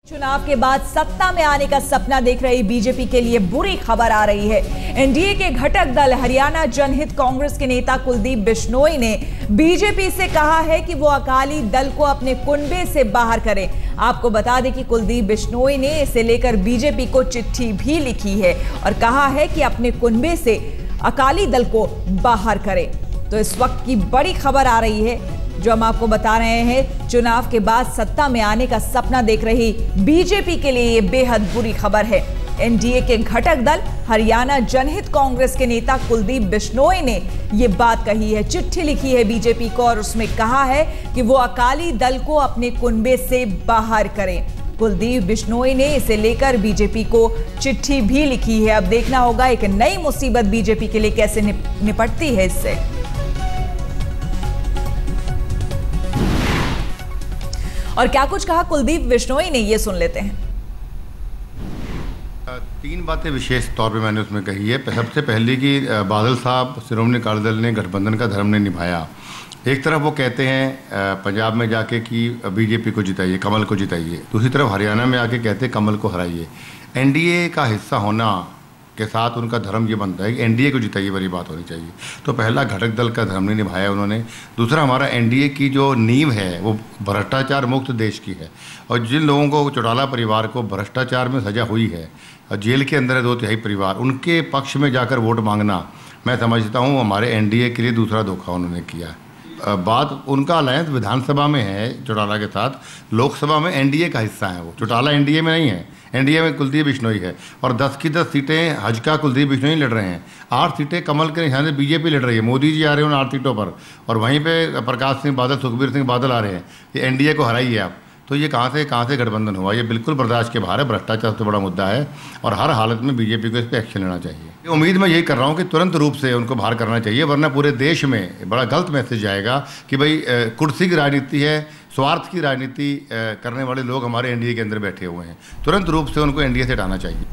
चुनाव के बाद सत्ता में आने का सपना देख रही बीजेपी के लिए बुरी खबर आ रही है। एनडीए के घटक दल हरियाणा जनहित कांग्रेस के नेता कुलदीप बिश्नोई ने बीजेपी से कहा है कि वो अकाली दल को अपने कुनबे से बाहर करें। आपको बता दें कि कुलदीप बिश्नोई ने इसे लेकर बीजेपी को चिट्ठी भी लिखी है और कहा है कि अपने कुनबे से अकाली दल को बाहर करें। तो इस वक्त की बड़ी खबर आ रही है जो हम आपको बता रहे हैं। चुनाव के बाद सत्ता में आने का सपना देख रही बीजेपी के लिए ये बेहद बुरी खबर है। एनडीए के घटक दल हरियाणा जनहित कांग्रेस के नेता कुलदीप बिश्नोई ने ये बात कही है, चिट्ठी लिखी है बीजेपी को और उसमें कहा है कि वो अकाली दल को अपने कुनबे से बाहर करें। कुलदीप बिश्नोई ने इसे लेकर बीजेपी को चिट्ठी भी लिखी है। अब देखना होगा एक नई मुसीबत बीजेपी के लिए कैसे निपटती है इससे। और क्या कुछ कहा कुलदीप बिश्नोई ने, ये सुन लेते हैं। तीन बातें विशेष तौर पे मैंने उसमें कही है। सबसे पहले कि बादल साहब श्रोमणी अकाली दल ने गठबंधन का धर्म नहीं निभाया। एक तरफ वो कहते हैं पंजाब में जाके कि बीजेपी को जिताइए, कमल को जिताइए, दूसरी तरफ हरियाणा में आके कहते हैं कमल को हराइए। एनडीए का हिस्सा होना के साथ उनका धर्म ये बनता है कि एनडीए को जिताइए वाली बात होनी चाहिए। तो पहला घटक दल का धर्म नहीं निभाया उन्होंने। दूसरा, हमारा एनडीए की जो नींव है वो भ्रष्टाचार मुक्त देश की है और जिन लोगों को चौटाला परिवार को भ्रष्टाचार में सजा हुई है और जेल के अंदर है 2/3 परिवार, उनके पक्ष में जाकर वोट मांगना मैं समझता हूँ हमारे एनडीए के लिए दूसरा धोखा उन्होंने किया। बात उनका अलायंस विधानसभा में है चौटाला के साथ, लोकसभा में एनडीए का हिस्सा है। वो चौटाला एनडीए में नहीं है, एनडीए में कुलदीप बिश्नोई है और 10 की 10 सीटें हजका कुलदीप बिश्नोई लड़ रहे हैं। 8 सीटें कमल के निशान से बीजेपी लड़ रही है। मोदी जी आ रहे हैं उन 8 सीटों पर और वहीं पे प्रकाश सिंह बादल, सुखबीर सिंह बादल आ रहे हैं। ये एनडीए को हराइए आप। तो ये कहाँ से गठबंधन हुआ? ये बिल्कुल बर्दाश्त के बाहर है। भ्रष्टाचार सबसे बड़ा मुद्दा है और हर हालत में बीजेपी को इस पर एक्शन लेना चाहिए। उम्मीद मैं यही कर रहा हूँ कि तुरंत रूप से उनको बाहर करना चाहिए, वरना पूरे देश में बड़ा गलत मैसेज जाएगा कि भाई कुर्सी की राजनीति है, स्वार्थ की राजनीति करने वाले लोग हमारे एनडीए के अंदर बैठे हुए हैं। तुरंत रूप से उनको एनडीए से हटाना चाहिए।